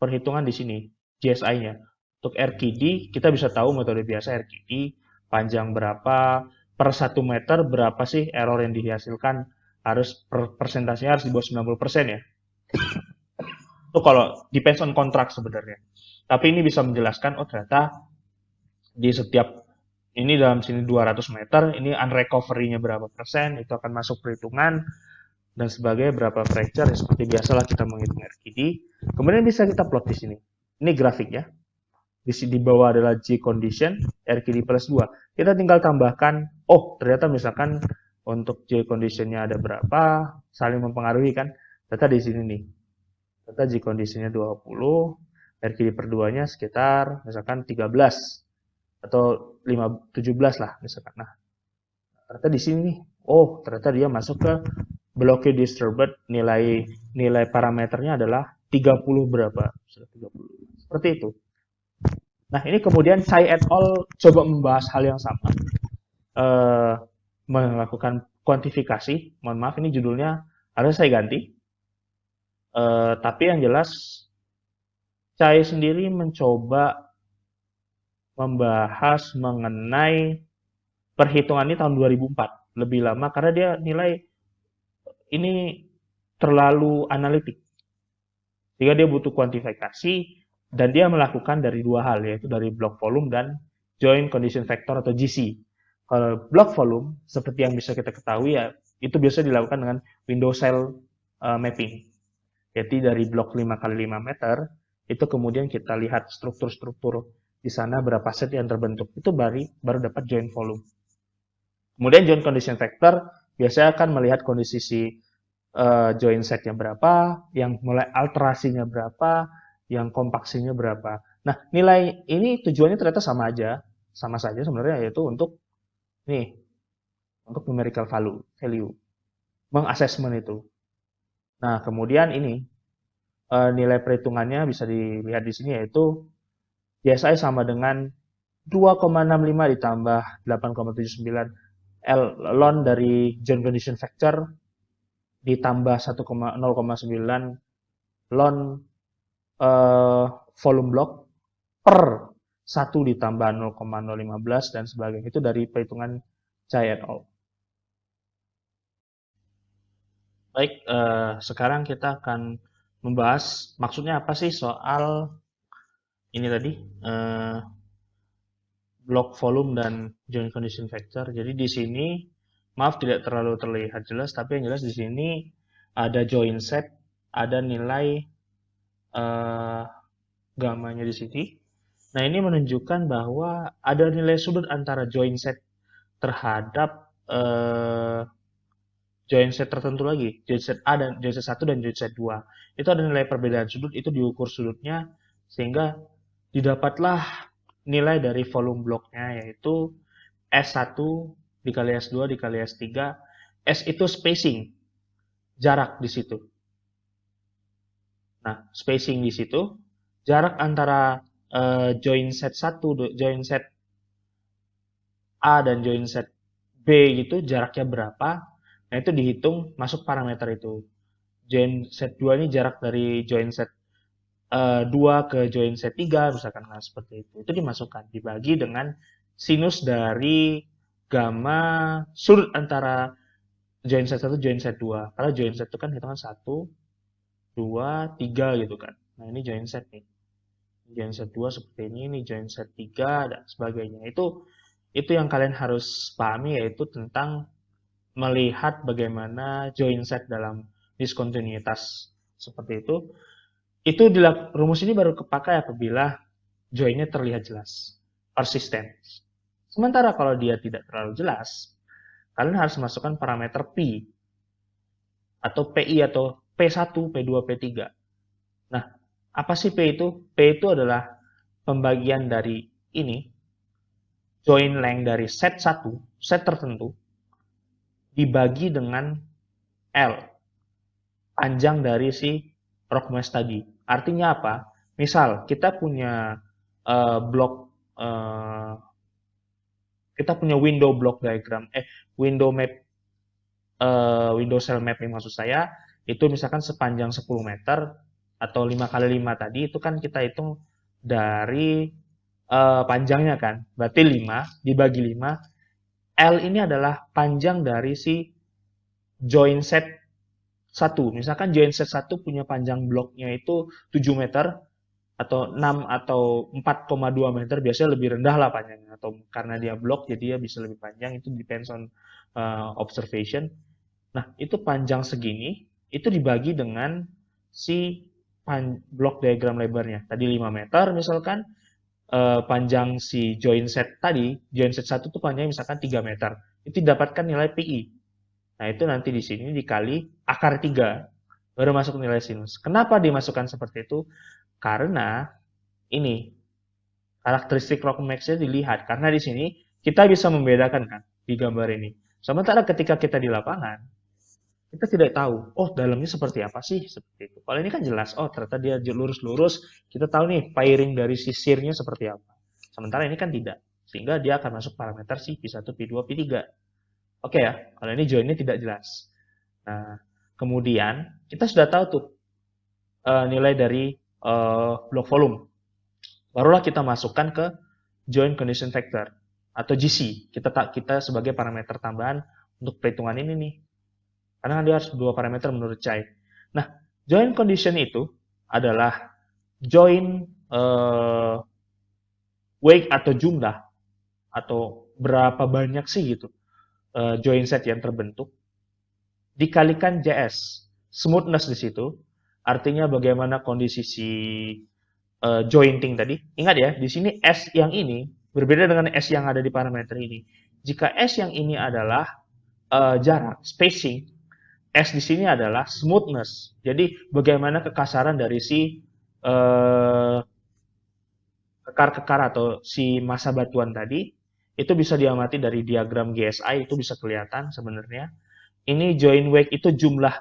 perhitungan di sini, GSI-nya. Untuk RQD, kita bisa tahu metode biasa RQD, panjang berapa, per 1 meter berapa sih error yang dihasilkan, harus persentasenya harus di bawah 90% ya. Itu kalau depends on contract sebenarnya. Tapi ini bisa menjelaskan, oh ternyata di setiap, ini dalam sini 200 meter, ini unrecovery-nya berapa persen, itu akan masuk perhitungan, dan sebagainya, berapa fracture, ya seperti biasalah kita menghitung RQD. Kemudian bisa kita plot di sini. Ini grafiknya. Di bawah adalah J condition, RQD plus 2. Kita tinggal tambahkan, oh ternyata misalkan untuk J conditionnya ada berapa, saling mempengaruhi kan. Data di sini nih. Data J conditionnya 20, RQD per 2-nya sekitar misalkan 13 atau 17 lah misalkan. Nah, ternyata di sini nih, oh ternyata dia masuk ke blockade disturbed, nilai parameternya adalah 30 berapa? 30. Seperti itu. Nah, ini kemudian Chai et al. Coba membahas hal yang sama. Melakukan kuantifikasi. Mohon maaf, ini judulnya harus saya ganti. Tapi yang jelas, Chai sendiri mencoba membahas mengenai perhitungan ini tahun 2004. Lebih lama karena dia nilai ini terlalu analitik. Sehingga dia butuh kuantifikasi dan dia melakukan dari dua hal, yaitu dari block volume dan joint condition factor atau GC. Kalau block volume, seperti yang bisa kita ketahui ya, itu biasa dilakukan dengan window cell mapping. Jadi dari blok 5x5 meter, itu kemudian kita lihat struktur-struktur di sana berapa set yang terbentuk. Itu baru dapat joint volume. Kemudian joint condition factor biasanya akan melihat kondisi joint setnya berapa, yang mulai alterasinya berapa, yang kompaksinya berapa. Nah, nilai ini tujuannya ternyata sama aja. sama saja sebenarnya, yaitu untuk numerical value, mengassessment itu. Nah, kemudian ini nilai perhitungannya bisa dilihat di sini, yaitu JSI sama dengan 2,65 ditambah 8,79 ln dari joint condition factor ditambah 0,9 ln volume block per 1 ditambah 0,015 dan sebagainya. Itu dari perhitungan Chai et al. Baik, sekarang kita akan membahas maksudnya apa sih soal ini tadi, block volume dan joint condition factor. Jadi di sini, maaf tidak terlalu terlihat jelas, tapi yang jelas di sini ada joint set, ada nilai gamanya di sini. Nah, ini menunjukkan bahwa ada nilai sudut antara joint set terhadap joint set tertentu lagi, joint set A dan joint set 1 dan joint set 2. Itu ada nilai perbedaan sudut, itu diukur sudutnya sehingga didapatlah nilai dari volume bloknya, yaitu S1 dikali S2 dikali S3. S itu spacing, jarak di situ. Nah, spacing di situ, jarak antara joint set 1, joint set A dan joint set B gitu, jaraknya berapa. Nah, itu dihitung masuk parameter itu. Joint set 2 ini jarak dari joint set 2 ke joint set 3, misalkan seperti itu. Itu dimasukkan, dibagi dengan sinus dari gamma sudut antara joint set 1 joint set 2. Karena joint set itu kan hitungan 1, 2, 3 gitu kan. Nah, ini joint set nih. Joint set 2 seperti ini joint set 3 dan sebagainya. Itu yang kalian harus pahami, yaitu tentang melihat bagaimana joint set dalam diskontinuitas seperti itu. Rumus ini baru kepakai apabila joinnya terlihat jelas, persisten. Sementara kalau dia tidak terlalu jelas, kalian harus masukkan parameter P atau PI atau P1, P2, P3. Nah, apa sih P itu? P itu adalah pembagian dari ini, join length dari set 1, set tertentu, dibagi dengan L, panjang dari si rock mesh tadi. Artinya apa? Misal, kita punya blok, kita punya window block diagram, window map, window cell mapping maksud saya, itu misalkan sepanjang 10 meter, atau 5 kali 5 tadi, itu kan kita hitung dari panjangnya kan, berarti 5 dibagi 5, L ini adalah panjang dari si joint set 1. Misalkan joint set 1 punya panjang bloknya itu 7 meter, atau 6 atau 4,2 meter, biasanya lebih rendah lah panjangnya, atau karena dia blok jadi dia bisa lebih panjang, itu depends on observation. Nah, itu panjang segini, itu dibagi dengan si blok diagram lebarnya. Tadi 5 meter misalkan, panjang si joint set tadi, joint set 1 itu panjangnya misalkan 3 meter. Itu didapatkan nilai PI. Nah, itu nanti di sini dikali akar 3, baru masuk nilai sinus. Kenapa dimasukkan seperti itu? Karena ini karakteristik rock max-nya dilihat. Karena di sini kita bisa membedakan kan di gambar ini. Sementara ketika kita di lapangan, kita tidak tahu, oh dalamnya seperti apa sih, seperti itu. Kalau ini kan jelas, oh ternyata dia lurus-lurus, kita tahu nih pairing dari sisirnya seperti apa. Sementara ini kan tidak, sehingga dia akan masuk parameter si P1, P2, P3. Oke ya, kalau ini joinnya tidak jelas. Nah, kemudian kita sudah tahu tuh nilai dari block volume. Barulah kita masukkan ke joint condition factor atau GC. Kita sebagai parameter tambahan untuk perhitungan ini nih. Karena dia harus 2 parameter menurut Chai. Nah, joint condition itu adalah joint weight atau jumlah, atau berapa banyak sih gitu joint set yang terbentuk, dikalikan JS, smoothness di situ, artinya bagaimana kondisi si jointing tadi. Ingat ya, di sini S yang ini berbeda dengan S yang ada di parameter ini. Jika S yang ini adalah jarak, spacing, S di sini adalah smoothness. Jadi bagaimana kekasaran dari si kekar-kekar atau si massa batuan tadi itu bisa diamati dari diagram GSI, itu bisa kelihatan sebenarnya. Ini joint weight itu jumlah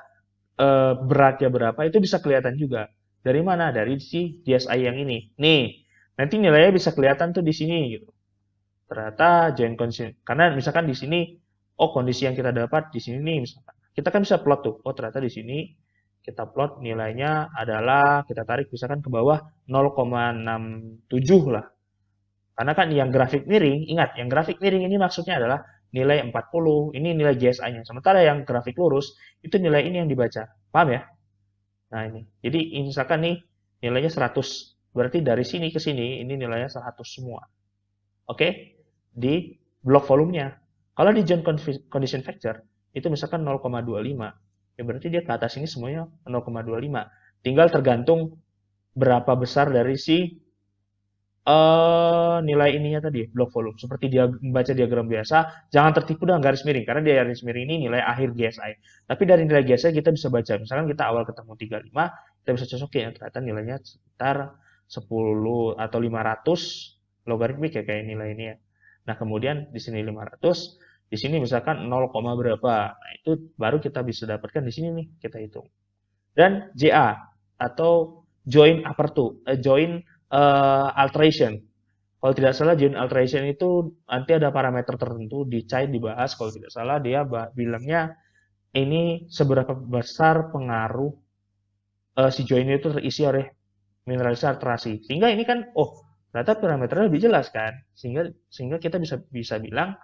beratnya berapa itu bisa kelihatan juga. Dari mana? Dari si GSI yang ini. Nih, nanti nilainya bisa kelihatan tuh di sini gitu. Ternyata joint condition, karena misalkan di sini, oh kondisi yang kita dapat di sini nih misalkan. Kita kan bisa plot tuh. Oh ternyata di sini kita plot nilainya adalah kita tarik misalkan ke bawah 0,67 lah. Karena kan yang grafik miring, ingat yang grafik miring ini maksudnya adalah nilai 40, ini nilai GSI-nya. Sementara yang grafik lurus itu nilai ini yang dibaca. Paham ya? Nah ini. Jadi misalkan nih nilainya 100. Berarti dari sini ke sini ini nilainya 100 semua. Oke? Di blok volumenya. Kalau di joint condition factor itu misalkan 0,25. Ya berarti dia ke atas ini semuanya 0,25. Tinggal tergantung berapa besar dari si nilai ininya tadi, blok volume. Seperti dia membaca diagram biasa, jangan tertipu dengan garis miring, karena di garis miring ini nilai akhir GSI. Tapi dari nilai GSI kita bisa baca, misalkan kita awal ketemu 35, kita bisa cocokin ya, ternyata nilainya sekitar 10 atau 500 logaritmik ya kayak nilai ini ya. Nah, kemudian di sini 500, di sini misalkan 0, berapa. Nah, itu baru kita bisa dapatkan di sini nih, kita hitung. Dan JA atau joint aperture, joint alteration. Kalau tidak salah joint alteration itu nanti ada parameter tertentu di CHAI dibahas. Kalau tidak salah dia bilangnya ini seberapa besar pengaruh si joint itu terisi oleh mineralisasi alterasi. Sehingga ini kan, oh ternyata parameternya lebih jelas kan. Sehingga kita bisa bilang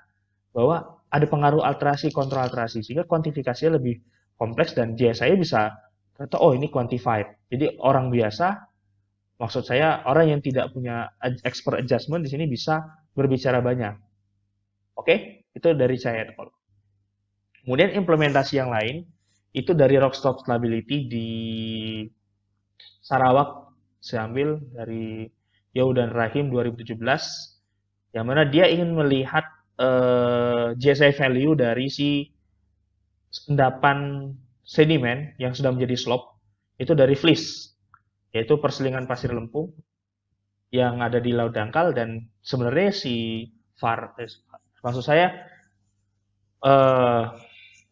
bahwa ada pengaruh alterasi, kontrol alterasi. Sehingga kuantifikasinya lebih kompleks dan saya bisa ternyata oh ini quantified. Jadi orang biasa, maksud saya orang yang tidak punya expert adjustment di sini bisa berbicara banyak. Oke, itu dari saya. Kemudian implementasi yang lain itu dari Rockstop Stability di Sarawak, saya ambil dari Yau dan Rahim 2017, yang mana dia ingin melihat GSI value dari si endapan sedimen yang sudah menjadi slope itu dari flis, yaitu perselingan pasir lempung yang ada di Laut Dangkal. Dan sebenarnya si maksud saya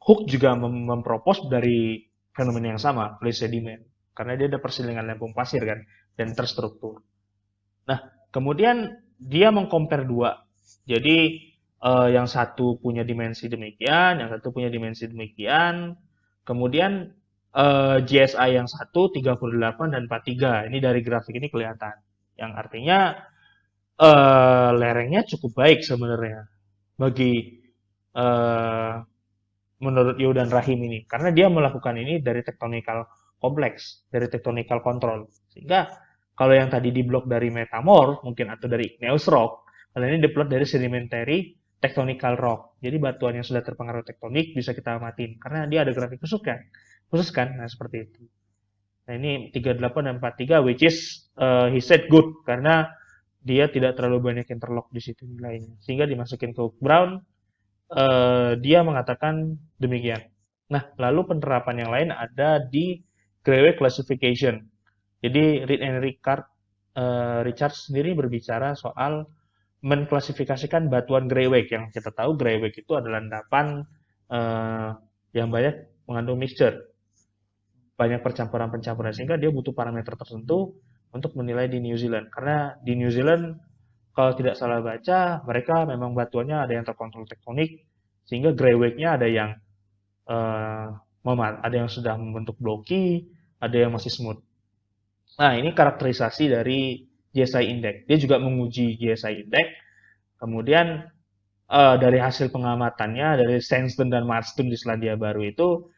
Hook juga mempropos dari fenomena yang sama, flis sedimen, karena dia ada perselingan lempung pasir kan dan terstruktur. Nah, kemudian dia mengcompare dua. Jadi yang satu punya dimensi demikian, yang satu punya dimensi demikian. Kemudian GSI yang satu 38 dan 43. Ini dari grafik ini kelihatan. Yang artinya lerengnya cukup baik sebenarnya bagi menurut Yu dan Rahim ini. Karena dia melakukan ini dari tektonikal kompleks, dari tektonikal control. Sehingga kalau yang tadi diblok dari metamorf mungkin atau dari igneous rock, kalau ini diplot dari sedimentary tectonical rock. Jadi batuan yang sudah terpengaruh tektonik bisa kita amatin karena dia ada grafik khusus kan. Khusus kan? Nah, seperti itu. Nah, ini 38 dan 43 which is he said good karena dia tidak terlalu banyak interlock di situ nilainya. Sehingga dimasukin ke Hook Brown, dia mengatakan demikian. Nah, lalu penerapan yang lain ada di Greyway Classification. Jadi Reed and Richard sendiri berbicara soal mengklasifikasikan batuan Greyway. Yang kita tahu Greyway itu adalah endapan yang banyak mengandung mixture, banyak percampuran-percampuran, sehingga dia butuh parameter tertentu untuk menilai di New Zealand. Karena di New Zealand kalau tidak salah baca, mereka memang batuannya ada yang terkontrol tektonik, sehingga Greyway-nya ada yang ada yang sudah membentuk blocky, ada yang masih smooth. Nah, ini karakterisasi dari GSI Index. Dia juga menguji GSI Index. Kemudian dari hasil pengamatannya dari Sandstone dan Marston di Selandia Baru itu,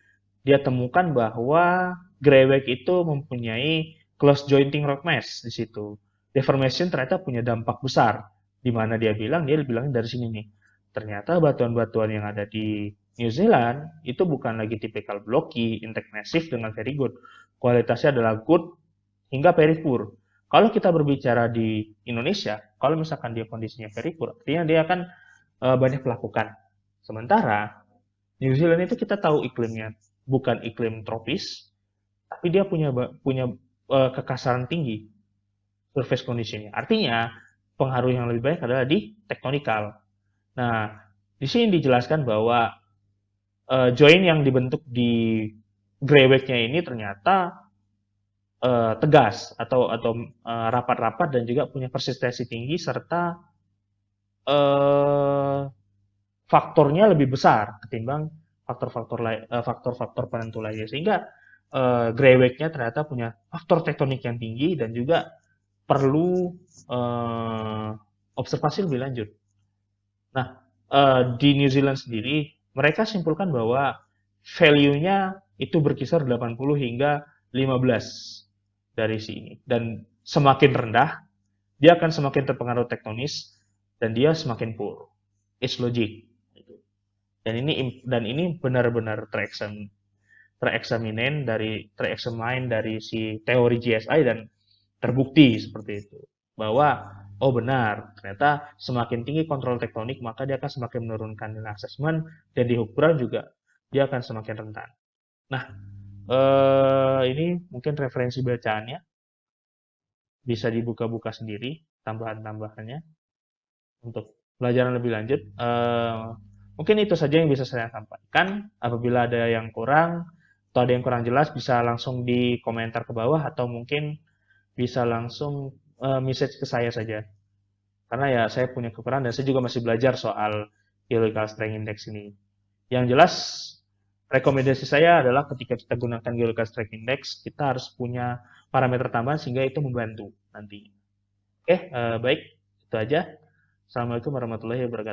dia temukan bahwa Greyway itu mempunyai close jointing rock mass di situ. Deformation ternyata punya dampak besar, di mana dia bilangnya dari sini nih. Ternyata batuan-batuan yang ada di New Zealand itu bukan lagi tipikal blocky, intact massive dengan very good. Kualitasnya adalah good hingga very poor. Kalau kita berbicara di Indonesia, kalau misalkan dia kondisinya very poor, artinya dia akan banyak melakukan. Sementara New Zealand itu kita tahu iklimnya bukan iklim tropis, tapi dia punya kekasaran tinggi surface conditionnya. Artinya pengaruh yang lebih banyak adalah di tektonikal. Nah, di sini dijelaskan bahwa join yang dibentuk di greweknya ini ternyata tegas atau rapat-rapat dan juga punya persistensi tinggi serta eh, faktornya lebih besar ketimbang faktor-faktor penentu lainnya sehingga greweknya ternyata punya faktor tektonik yang tinggi dan juga perlu observasi lebih lanjut. Nah, di New Zealand sendiri mereka simpulkan bahwa value-nya itu berkisar 80 hingga 15 dari sini dan semakin rendah dia akan semakin terpengaruh tektonis dan dia semakin poor. It's logic. Dan ini benar-benar tereksamin dari si teori GSI dan terbukti seperti itu bahwa oh benar ternyata semakin tinggi kontrol tektonik maka dia akan semakin menurunkan nilai asesmen dan di ukuran juga dia akan semakin rentan. Nah, ini mungkin referensi bacaannya bisa dibuka-buka sendiri tambahan-tambahannya untuk pelajaran lebih lanjut. Mungkin itu saja yang bisa saya sampaikan. Apabila ada yang kurang atau ada yang kurang jelas bisa langsung di komentar ke bawah atau mungkin bisa langsung message ke saya saja. Karena ya saya punya kekurangan dan saya juga masih belajar soal Geological Strength Index ini. Yang jelas rekomendasi saya adalah ketika kita gunakan Geological Strength Index, kita harus punya parameter tambahan sehingga itu membantu nanti. Oke, baik. Itu aja. Assalamualaikum warahmatullahi wabarakatuh.